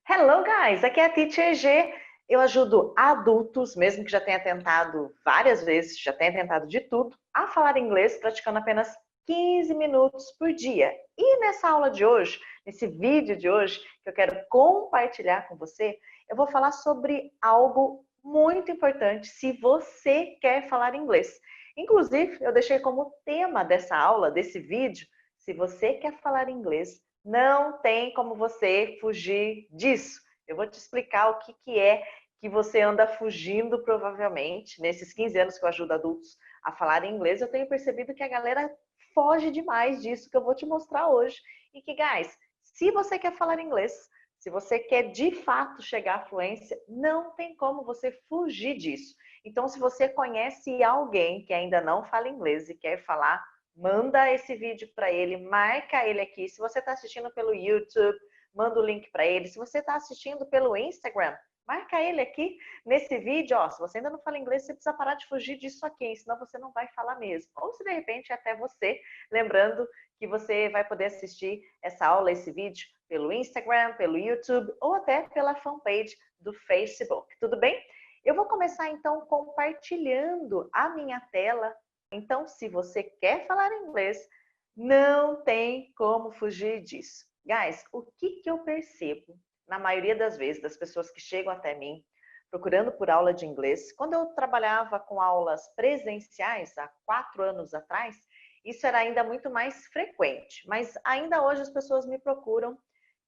Hello, guys! Aqui é a Teacher G. Eu ajudo adultos, mesmo que já tenha tentado várias vezes, já tenha tentado de tudo, a falar inglês praticando apenas 15 minutos por dia. E nessa aula de hoje, nesse vídeo de hoje, que eu quero compartilhar com você, eu vou falar sobre algo muito importante se você quer falar inglês. Inclusive, eu deixei como tema dessa aula, desse vídeo, se você quer falar inglês, não tem como você fugir disso. Eu vou te explicar o que é que você anda fugindo provavelmente. Nesses 15 anos que eu ajudo adultos a falar inglês, eu tenho percebido que a galera foge demais disso que eu vou te mostrar hoje. E que, guys, se você quer falar inglês, se você quer de fato chegar à fluência, não tem como você fugir disso. Então, se você conhece alguém que ainda não fala inglês e quer falar, manda esse vídeo para ele, marca ele aqui. Se você está assistindo pelo YouTube, manda o link para ele. Se você está assistindo pelo Instagram, marca ele aqui nesse vídeo. Ó, se você ainda não fala inglês, você precisa parar de fugir disso aqui, senão você não vai falar mesmo. Ou se de repente até você, lembrando que você vai poder assistir essa aula, esse vídeo, pelo Instagram, pelo YouTube ou até pela fanpage do Facebook. Tudo bem? Eu vou começar então compartilhando a minha tela. Então, se você quer falar inglês, não tem como fugir disso. Guys, o que eu percebo, na maioria das vezes, das pessoas que chegam até mim, procurando por aula de inglês, quando eu trabalhava com aulas presenciais, há 4 anos atrás, isso era ainda muito mais frequente. Mas ainda hoje as pessoas me procuram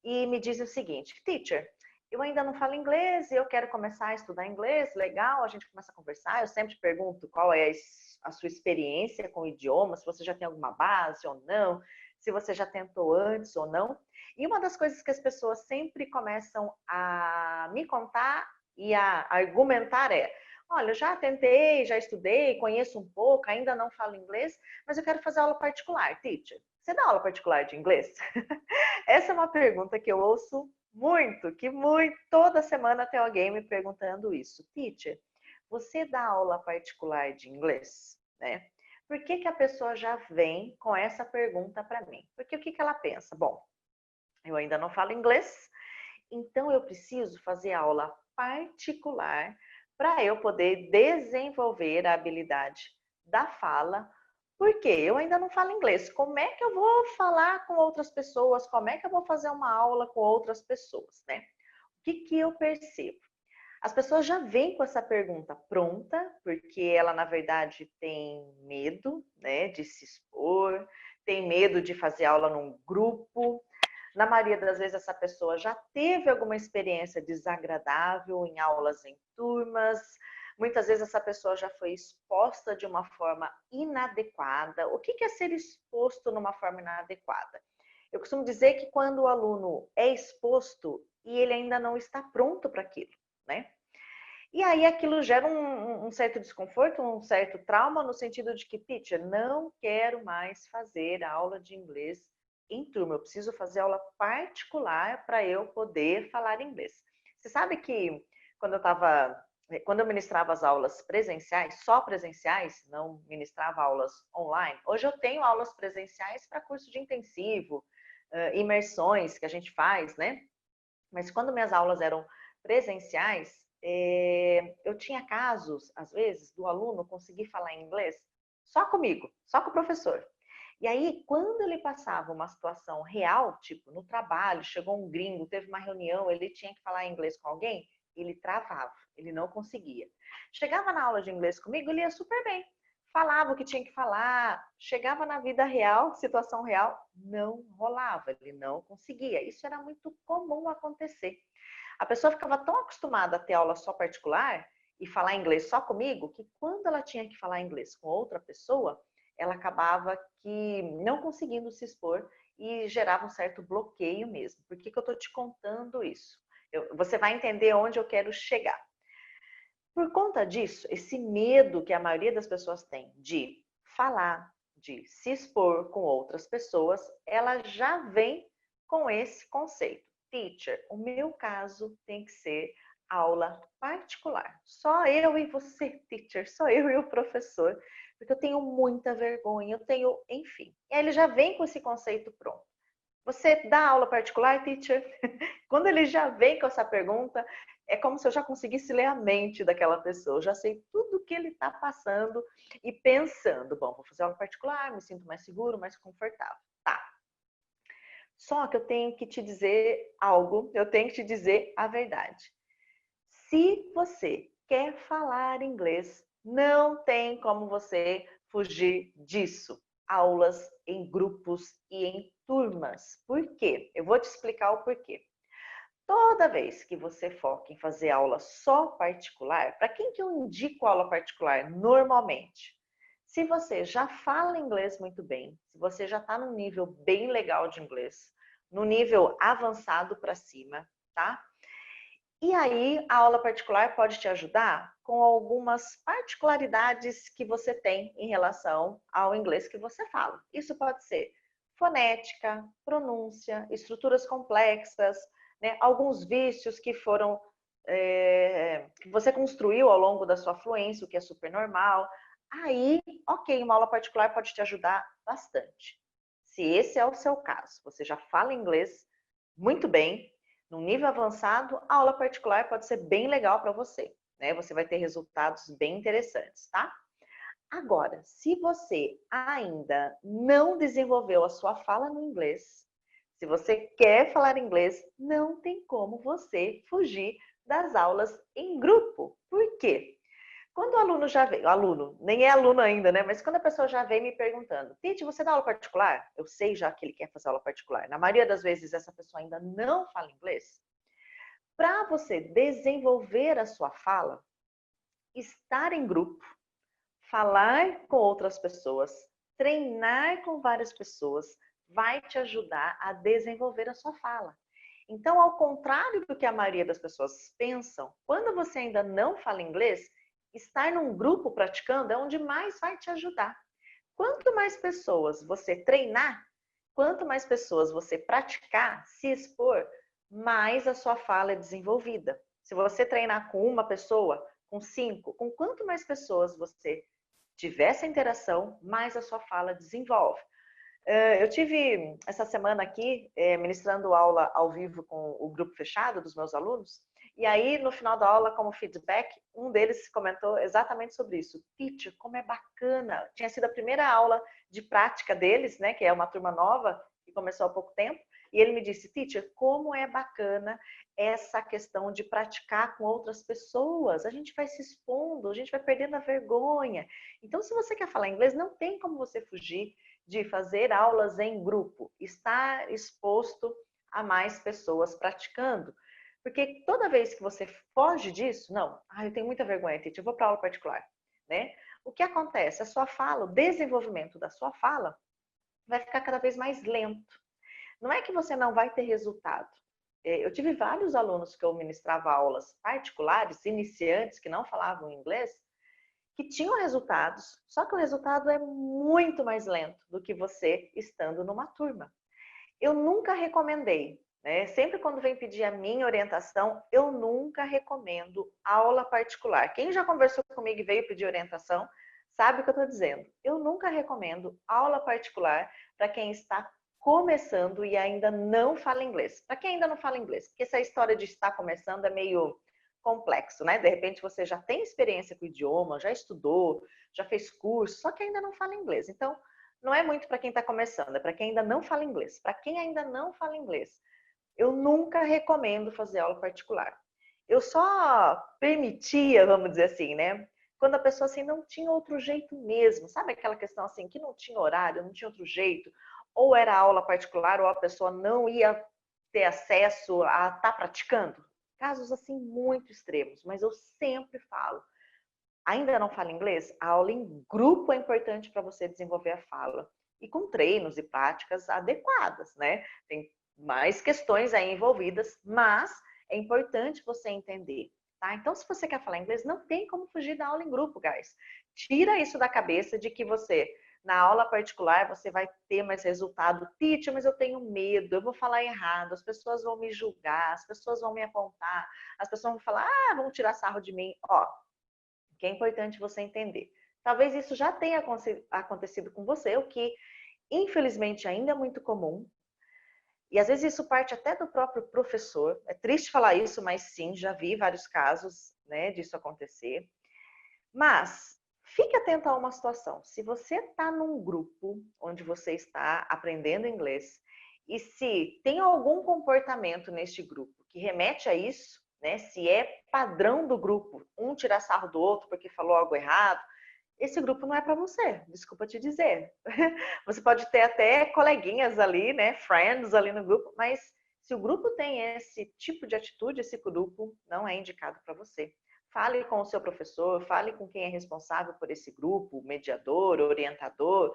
e me dizem o seguinte: Teacher, eu ainda não falo inglês e eu quero começar a estudar inglês, legal, a gente começa a conversar, eu sempre pergunto qual é a sua experiência com o idioma, se você já tem alguma base ou não, se você já tentou antes ou não. E uma das coisas que as pessoas sempre começam a me contar e a argumentar é: olha, eu já tentei, já estudei, conheço um pouco, ainda não falo inglês, mas eu quero fazer aula particular, teacher. Você dá aula particular de inglês? Essa é uma pergunta que eu ouço muito, toda semana tem alguém me perguntando isso. Teacher, você dá aula particular de inglês, né? Por que a pessoa já vem com essa pergunta para mim? Porque o que ela pensa? Bom, eu ainda não falo inglês, então eu preciso fazer aula particular para eu poder desenvolver a habilidade da fala, porque eu ainda não falo inglês. Como é que eu vou falar com outras pessoas? Como é que eu vou fazer uma aula com outras pessoas, né? O que eu percebo? As pessoas já vêm com essa pergunta pronta, porque ela, na verdade, tem medo, né, de se expor, tem medo de fazer aula num grupo. Na maioria das vezes, essa pessoa já teve alguma experiência desagradável em aulas em turmas. Muitas vezes, essa pessoa já foi exposta de uma forma inadequada. O que é ser exposto numa forma inadequada? Eu costumo dizer que quando o aluno é exposto e ele ainda não está pronto para aquilo, né? E aí aquilo gera um certo desconforto, um certo trauma, no sentido de que, teacher, não quero mais fazer aula de inglês em turma, eu preciso fazer aula particular para eu poder falar inglês. Você sabe que quando eu ministrava as aulas presenciais, só presenciais, não ministrava aulas online, hoje eu tenho aulas presenciais para curso de intensivo, imersões que a gente faz, né? Mas quando minhas aulas eram presenciais, eu tinha casos, às vezes, do aluno conseguir falar inglês só comigo, só com o professor. E aí, quando ele passava uma situação real, tipo no trabalho, chegou um gringo, teve uma reunião, ele tinha que falar inglês com alguém, ele travava, ele não conseguia. Chegava na aula de inglês comigo, ele ia super bem. Falava o que tinha que falar, chegava na vida real, situação real, não rolava, ele não conseguia. Isso era muito comum acontecer. A pessoa ficava tão acostumada a ter aula só particular e falar inglês só comigo, que quando ela tinha que falar inglês com outra pessoa, ela acabava que não conseguindo se expor e gerava um certo bloqueio mesmo. Por que eu estou te contando isso? Você vai entender onde eu quero chegar. Por conta disso, esse medo que a maioria das pessoas tem de falar, de se expor com outras pessoas, ela já vem com esse conceito. Teacher, o meu caso tem que ser aula particular. Só eu e você, teacher, só eu e o professor, porque eu tenho muita vergonha, eu tenho, enfim. E aí ele já vem com esse conceito pronto. Você dá aula particular, teacher? Quando ele já vem com essa pergunta, é como se eu já conseguisse ler a mente daquela pessoa. Eu já sei tudo que ele está passando e pensando. Bom, vou fazer aula particular, me sinto mais seguro, mais confortável. Tá. Só que eu tenho que te dizer algo, eu tenho que te dizer a verdade. Se você quer falar inglês, não tem como você fugir disso. Aulas em grupos e em turmas. Por quê? Eu vou te explicar o porquê. Toda vez que você foca em fazer aula só particular, para quem que eu indico aula particular normalmente? Se você já fala inglês muito bem, se você já está num nível bem legal de inglês, no nível avançado para cima, tá? E aí, a aula particular pode te ajudar com algumas particularidades que você tem em relação ao inglês que você fala. Isso pode ser fonética, pronúncia, estruturas complexas, né? Alguns vícios que foram que você construiu ao longo da sua fluência, o que é super normal. Aí, ok, uma aula particular pode te ajudar bastante. Se esse é o seu caso, você já fala inglês muito bem, num nível avançado, a aula particular pode ser bem legal para você, né? Você vai ter resultados bem interessantes, tá? Agora, se você ainda não desenvolveu a sua fala no inglês, se você quer falar inglês, não tem como você fugir das aulas em grupo. Por quê? Quando o aluno já vem, o aluno, nem é aluno ainda, né? Mas quando a pessoa já vem me perguntando, Titi, você dá aula particular? Eu sei já que ele quer fazer aula particular. Na maioria das vezes, essa pessoa ainda não fala inglês. Para você desenvolver a sua fala, estar em grupo, falar com outras pessoas, treinar com várias pessoas, vai te ajudar a desenvolver a sua fala. Então, ao contrário do que a maioria das pessoas pensam, quando você ainda não fala inglês, estar num grupo praticando é onde mais vai te ajudar. Quanto mais pessoas você treinar, quanto mais pessoas você praticar, se expor, mais a sua fala é desenvolvida. Se você treinar com uma pessoa, com 5, com quanto mais pessoas você tiver essa interação, mais a sua fala desenvolve. Eu tive essa semana aqui ministrando aula ao vivo com o grupo fechado dos meus alunos, e aí no final da aula, como feedback, um deles comentou exatamente sobre isso. Teacher, como é bacana! Tinha sido a primeira aula de prática deles, né, que é uma turma nova, que começou há pouco tempo, e ele me disse, Teacher, como é bacana essa questão de praticar com outras pessoas. A gente vai se expondo, a gente vai perdendo a vergonha. Então, se você quer falar inglês, não tem como você fugir de fazer aulas em grupo, estar exposto a mais pessoas praticando. Porque toda vez que você foge disso, não, eu tenho muita vergonha, Titi, eu vou para aula particular, né? O que acontece? A sua fala, o desenvolvimento da sua fala vai ficar cada vez mais lento. Não é que você não vai ter resultado. Eu tive vários alunos que eu ministrava aulas particulares, iniciantes, que não falavam inglês, que tinham resultados, só que o resultado é muito mais lento do que você estando numa turma. Eu nunca recomendei, né? Sempre quando vem pedir a minha orientação, eu nunca recomendo aula particular. Quem já conversou comigo e veio pedir orientação, sabe o que eu estou dizendo. Eu nunca recomendo aula particular para quem está começando e ainda não fala inglês. Para quem ainda não fala inglês, porque essa história de estar começando é meio complexo, né? De repente você já tem experiência com o idioma, já estudou, já fez curso, só que ainda não fala inglês. Então, não é muito para quem está começando, é para quem ainda não fala inglês. Para quem ainda não fala inglês, eu nunca recomendo fazer aula particular. Eu só permitia, vamos dizer assim, né? Quando a pessoa assim não tinha outro jeito mesmo, sabe aquela questão assim que não tinha horário, não tinha outro jeito, ou era aula particular ou a pessoa não ia ter acesso a estar praticando. Casos assim muito extremos, mas eu sempre falo, ainda não fala inglês? A aula em grupo é importante para você desenvolver a fala. E com treinos e práticas adequadas, né? Tem mais questões aí envolvidas, mas é importante você entender, tá? Então, se você quer falar inglês, não tem como fugir da aula em grupo, guys. Tira isso da cabeça de que você, na aula particular, você vai ter mais resultado. Teacher, mas eu tenho medo, eu vou falar errado, as pessoas vão me julgar, as pessoas vão me apontar, as pessoas vão falar, vão tirar sarro de mim. Ó, que é importante você entender. Talvez isso já tenha acontecido com você, o que infelizmente ainda é muito comum. E às vezes isso parte até do próprio professor. É triste falar isso, mas sim, já vi vários casos, né, disso acontecer. Mas fique atento a uma situação. Se você está num grupo onde você está aprendendo inglês e se tem algum comportamento neste grupo que remete a isso, né? Se é padrão do grupo, um tirar sarro do outro porque falou algo errado, esse grupo não é para você, desculpa te dizer. Você pode ter até coleguinhas ali, né, friends ali no grupo, mas se o grupo tem esse tipo de atitude, esse grupo não é indicado para você. Fale com o seu professor, fale com quem é responsável por esse grupo, mediador, orientador,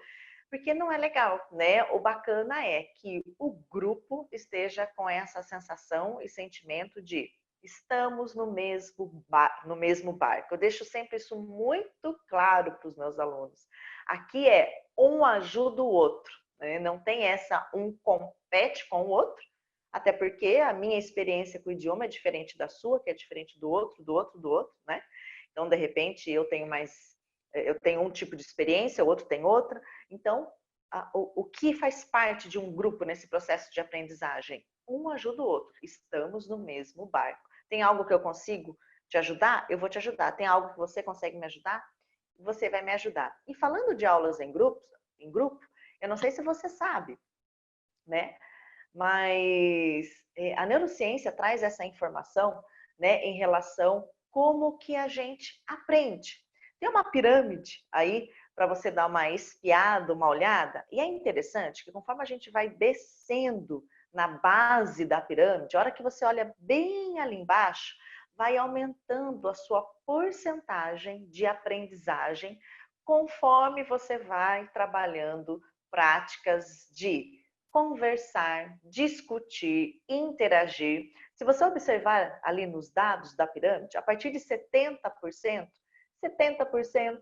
porque não é legal, né? O bacana é que o grupo esteja com essa sensação e sentimento de estamos no mesmo barco. Eu deixo sempre isso muito claro para os meus alunos. Aqui é um ajuda o outro, né? Não tem essa um compete com o outro, até porque a minha experiência com o idioma é diferente da sua, que é diferente do outro, do outro, do outro, né? Então, de repente, eu tenho um tipo de experiência, o outro tem outra. Então, o que faz parte de um grupo nesse processo de aprendizagem? Um ajuda o outro. Estamos no mesmo barco. Tem algo que eu consigo te ajudar? Eu vou te ajudar. Tem algo que você consegue me ajudar? Você vai me ajudar. E falando de aulas em grupo, eu não sei se você sabe, né? Mas a neurociência traz essa informação, né, em relação como que a gente aprende. Tem uma pirâmide aí para você dar uma espiada, uma olhada, e é interessante que conforme a gente vai descendo na base da pirâmide, a hora que você olha bem ali embaixo, vai aumentando a sua porcentagem de aprendizagem conforme você vai trabalhando práticas de conversar, discutir, interagir. Se você observar ali nos dados da pirâmide, a partir de 70%, 80%,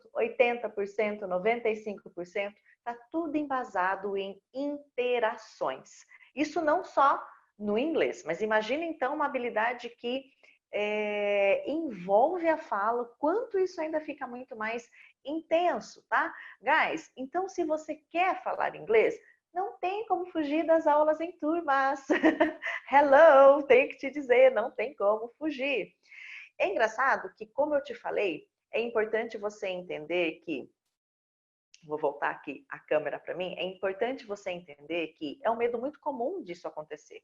95%, está tudo embasado em interações. Isso não só no inglês, mas imagine então uma habilidade que envolve a fala, quanto isso ainda fica muito mais intenso, tá? Guys, então se você quer falar inglês, não tem como fugir das aulas em turmas. Hello, tenho que te dizer, não tem como fugir. É engraçado que, como eu te falei, é importante você entender que, vou voltar aqui a câmera para mim, é importante você entender que é um medo muito comum disso acontecer.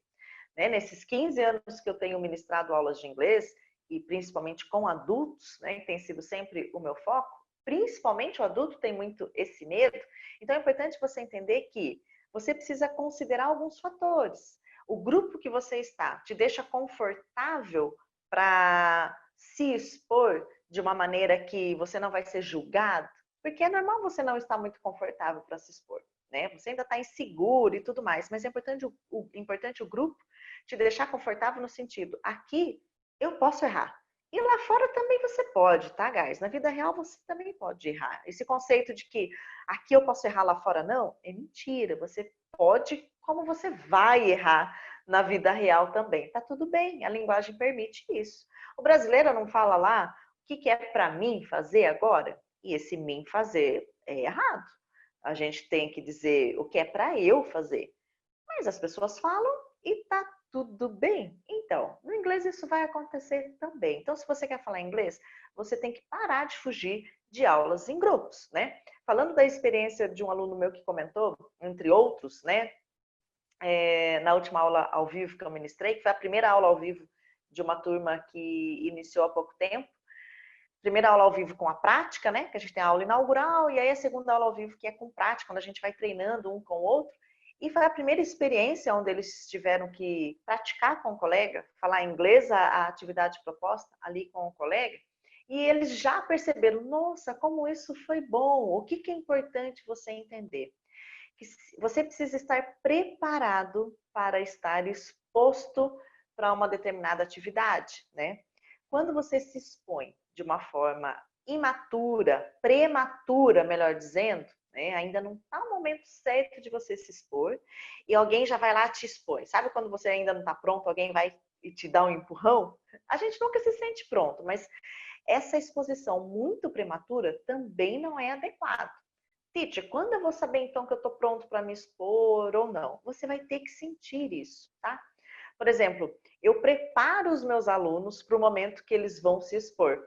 Né? Nesses 15 anos que eu tenho ministrado aulas de inglês, e principalmente com adultos, né, que tem sido sempre o meu foco, principalmente o adulto tem muito esse medo, então é importante você entender que você precisa considerar alguns fatores. O grupo que você está te deixa confortável para se expor de uma maneira que você não vai ser julgado, porque é normal você não estar muito confortável para se expor, né? Você ainda está inseguro e tudo mais, mas é importante o grupo te deixar confortável no sentido, aqui eu posso errar. E lá fora também você pode, tá, guys? Na vida real você também pode errar. Esse conceito de que aqui eu posso errar, lá fora não, é mentira. Você pode, como você vai errar na vida real também. Tá tudo bem, a linguagem permite isso. O brasileiro não fala lá o que é para mim fazer agora? E esse mim fazer é errado. A gente tem que dizer o que é para eu fazer. Mas as pessoas falam e tá tudo bem. Então, no inglês isso vai acontecer também. Então, se você quer falar inglês, você tem que parar de fugir de aulas em grupos, né? Falando da experiência de um aluno meu que comentou, entre outros, né? Na última aula ao vivo que eu ministrei, que foi a primeira aula ao vivo de uma turma que iniciou há pouco tempo. Primeira aula ao vivo com a prática, né? Que a gente tem a aula inaugural, e aí a segunda aula ao vivo que é com prática, quando a gente vai treinando um com o outro. E foi a primeira experiência onde eles tiveram que praticar com o colega, falar inglês a atividade proposta ali com o colega. E eles já perceberam, nossa, como isso foi bom. O que é importante você entender? Que você precisa estar preparado para estar exposto para uma determinada atividade, né? Quando você se expõe de uma forma imatura, prematura, melhor dizendo, né? Ainda não está o momento certo de você se expor e alguém já vai lá te expor. Sabe quando você ainda não está pronto, alguém vai e te dá um empurrão? A gente nunca se sente pronto, mas essa exposição muito prematura também não é adequada. Teacher, quando eu vou saber então que eu estou pronto para me expor ou não? Você vai ter que sentir isso, tá? Por exemplo, eu preparo os meus alunos para o momento que eles vão se expor.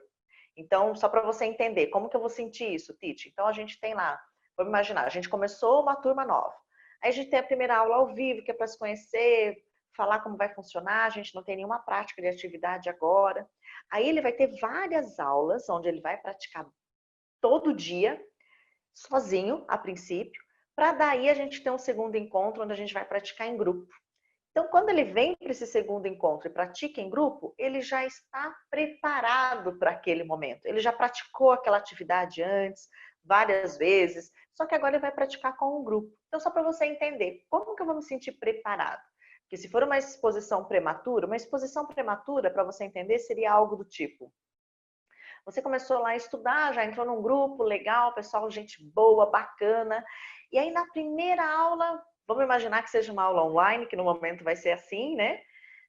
Então, só para você entender, como que eu vou sentir isso, Titi? Então, a gente tem lá, vamos imaginar, a gente começou uma turma nova. Aí a gente tem a primeira aula ao vivo, que é para se conhecer, falar como vai funcionar, a gente não tem nenhuma prática de atividade agora. Aí ele vai ter várias aulas, onde ele vai praticar todo dia, sozinho, a princípio, para daí a gente ter um segundo encontro, onde a gente vai praticar em grupo. Então, quando ele vem para esse segundo encontro e pratica em grupo, ele já está preparado para aquele momento. Ele já praticou aquela atividade antes, várias vezes, só que agora ele vai praticar com um grupo. Então, só para você entender, como que eu vou me sentir preparado? Porque se for uma exposição prematura, para você entender, seria algo do tipo: você começou lá a estudar, já entrou num grupo legal, pessoal, gente boa, bacana. E aí na primeira aula, vamos imaginar que seja uma aula online, que no momento vai ser assim, né?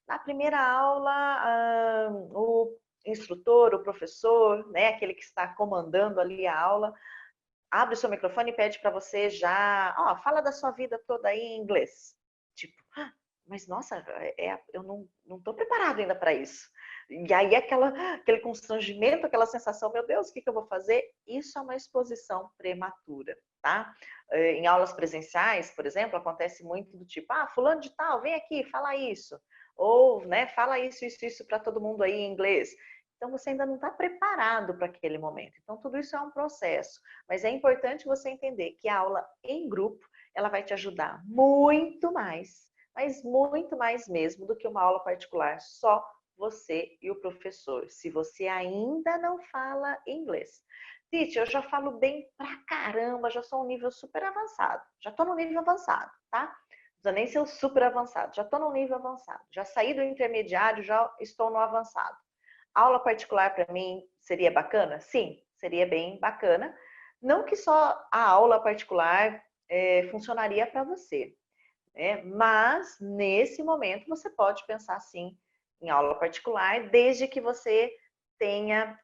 Na primeira aula, o instrutor, o professor, né, aquele que está comandando ali a aula, abre o seu microfone e pede para você já, ó, fala da sua vida toda aí em inglês. Tipo, mas nossa, eu não estou preparado ainda para isso. E aí aquele constrangimento, aquela sensação, meu Deus, o que eu vou fazer? Isso é uma exposição prematura, tá? Em aulas presenciais, por exemplo, acontece muito do tipo, fulano de tal, vem aqui, fala isso. Ou, né, fala isso para todo mundo aí em inglês. Então, você ainda não está preparado para aquele momento. Então, tudo isso é um processo. Mas é importante você entender que a aula em grupo, ela vai te ajudar muito mais, mas muito mais mesmo do que uma aula particular, só você e o professor, se você ainda não fala inglês. Titi, eu já falo bem pra caramba, já sou um nível super avançado. Já tô no nível avançado, tá? Não precisa nem ser o super avançado, já tô no nível avançado. Já saí do intermediário, já estou no avançado. Aula particular para mim seria bacana? Sim, seria bem bacana. Não que só a aula particular funcionaria para você, né? Mas nesse momento você pode pensar sim em aula particular, desde que você tenha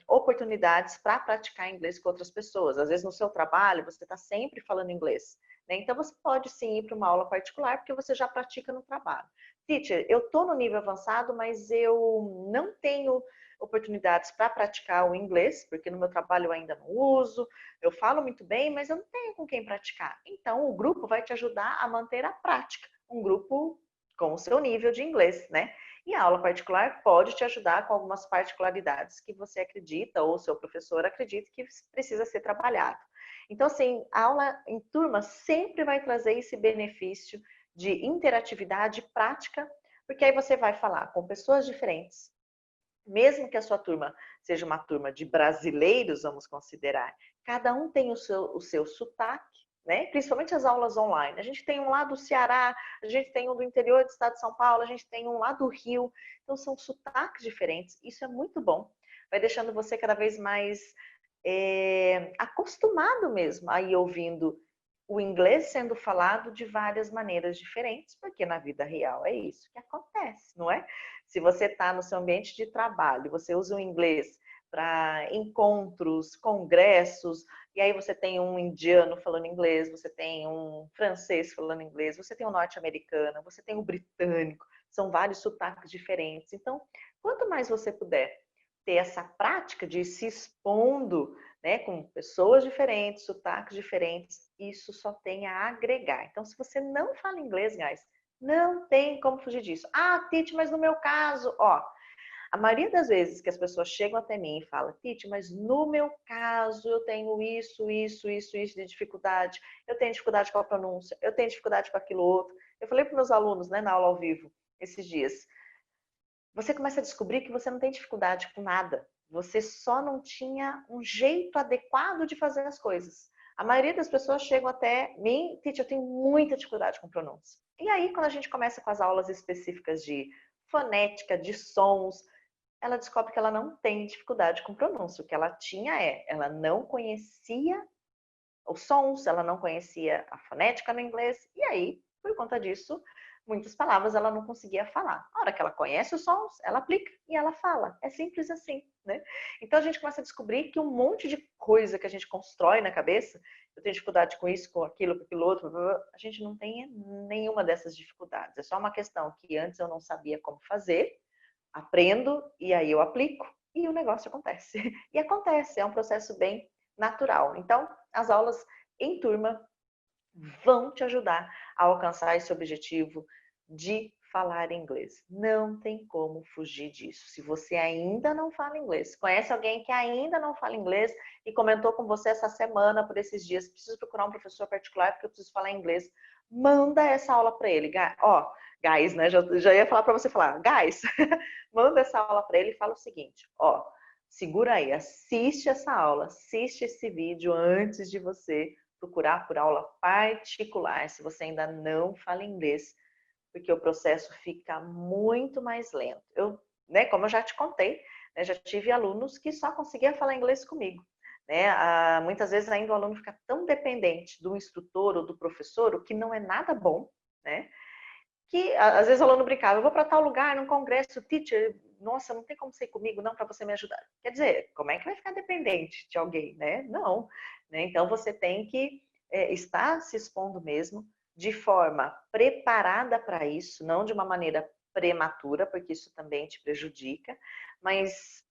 oportunidades para praticar inglês com outras pessoas. Às vezes no seu trabalho você está sempre falando inglês, né? Então você pode sim ir para uma aula particular porque você já pratica no trabalho. Teacher, eu estou no nível avançado, mas eu não tenho oportunidades para praticar o inglês, porque no meu trabalho eu ainda não uso, eu falo muito bem, mas eu não tenho com quem praticar. Então, o grupo vai te ajudar a manter a prática. Um grupo com o seu nível de inglês, né? E a aula particular pode te ajudar com algumas particularidades que você acredita ou seu professor acredita que precisa ser trabalhado. Então, assim, a aula em turma sempre vai trazer esse benefício de interatividade prática, porque aí você vai falar com pessoas diferentes, mesmo que a sua turma seja uma turma de brasileiros, vamos considerar, cada um tem o seu sotaque, né? Principalmente as aulas online. A gente tem um lá do Ceará, a gente tem um do interior do estado de São Paulo, a gente tem um lá do Rio. Então, são sotaques diferentes. Isso é muito bom. Vai deixando você cada vez mais acostumado mesmo a ir ouvindo o inglês sendo falado de várias maneiras diferentes, porque na vida real é isso que acontece, não é? Se você está no seu ambiente de trabalho, você usa o inglês para encontros, congressos, e aí você tem um indiano falando inglês, você tem um francês falando inglês, você tem um norte-americano, você tem um britânico, são vários sotaques diferentes. Então, quanto mais você puder ter essa prática de ir se expondo, né, com pessoas diferentes, sotaques diferentes, isso só tem a agregar. Então, se você não fala inglês, guys, não tem como fugir disso. Titi, mas no meu caso, ó, a maioria das vezes que as pessoas chegam até mim e falam, Titi, mas no meu caso eu tenho isso de dificuldade, eu tenho dificuldade com a pronúncia, eu tenho dificuldade com aquilo outro. Eu falei para meus alunos, né, na aula ao vivo, esses dias, você começa a descobrir que você não tem dificuldade com nada. Você só não tinha um jeito adequado de fazer as coisas. A maioria das pessoas chegam até mim, Titi, eu tenho muita dificuldade com pronúncia. E aí, quando a gente começa com as aulas específicas de fonética, de sons, ela descobre que ela não tem dificuldade com pronúncia. O que ela tinha ela não conhecia os sons, ela não conhecia a fonética no inglês, e aí, por conta disso, muitas palavras ela não conseguia falar. Na hora que ela conhece os sons, ela aplica e ela fala. É simples assim, né? Então a gente começa a descobrir que um monte de coisa que a gente constrói na cabeça, eu tenho dificuldade com isso, com aquilo outro, a gente não tem nenhuma dessas dificuldades. É só uma questão que antes eu não sabia como fazer, aprendo e aí eu aplico e o negócio acontece. E acontece, é um processo bem natural. Então, as aulas em turma vão te ajudar a alcançar esse objetivo de falar inglês. Não tem como fugir disso. Se você ainda não fala inglês, conhece alguém que ainda não fala inglês e comentou com você essa semana, por esses dias, preciso procurar um professor particular porque eu preciso falar inglês, manda essa aula para ele. Ó, guys, né? Já ia falar para você falar, guys, manda essa aula para ele e fala o seguinte, ó, segura aí, assiste essa aula, assiste esse vídeo antes de você procurar por aula particular, se você ainda não fala inglês, porque o processo fica muito mais lento. Eu, né, como eu já te contei, né, já tive alunos que só conseguiam falar inglês comigo. Né? Muitas vezes ainda o aluno fica tão dependente do instrutor ou do professor, o que não é nada bom, né? Que às vezes o aluno brincava, eu vou para tal lugar, num congresso, teacher, nossa, não tem como ser comigo, não, para você me ajudar. Quer dizer, como é que vai ficar dependente de alguém, né? Não. Né? Então você tem que estar se expondo mesmo de forma preparada para isso, não de uma maneira prematura, porque isso também te prejudica, mas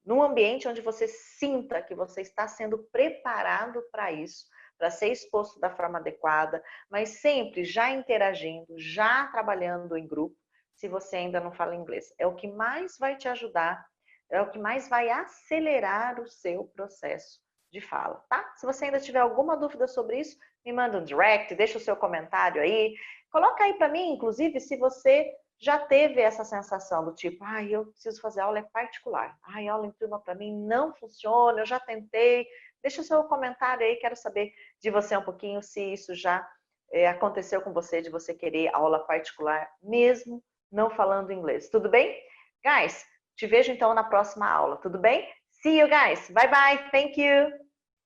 num ambiente onde você sinta que você está sendo preparado para isso, para ser exposto da forma adequada, mas sempre já interagindo, já trabalhando em grupo, se você ainda não fala inglês. É o que mais vai te ajudar, é o que mais vai acelerar o seu processo de fala, tá? Se você ainda tiver alguma dúvida sobre isso, me manda um direct, deixa o seu comentário aí. Coloca aí para mim, inclusive, se você já teve essa sensação do tipo, eu preciso fazer aula particular. Aula em turma para mim não funciona, eu já tentei. Deixa o seu comentário aí, quero saber de você um pouquinho se isso já aconteceu com você, de você querer aula particular, mesmo não falando inglês. Tudo bem? Guys, te vejo então na próxima aula, tudo bem? See you guys. Bye bye. Thank you.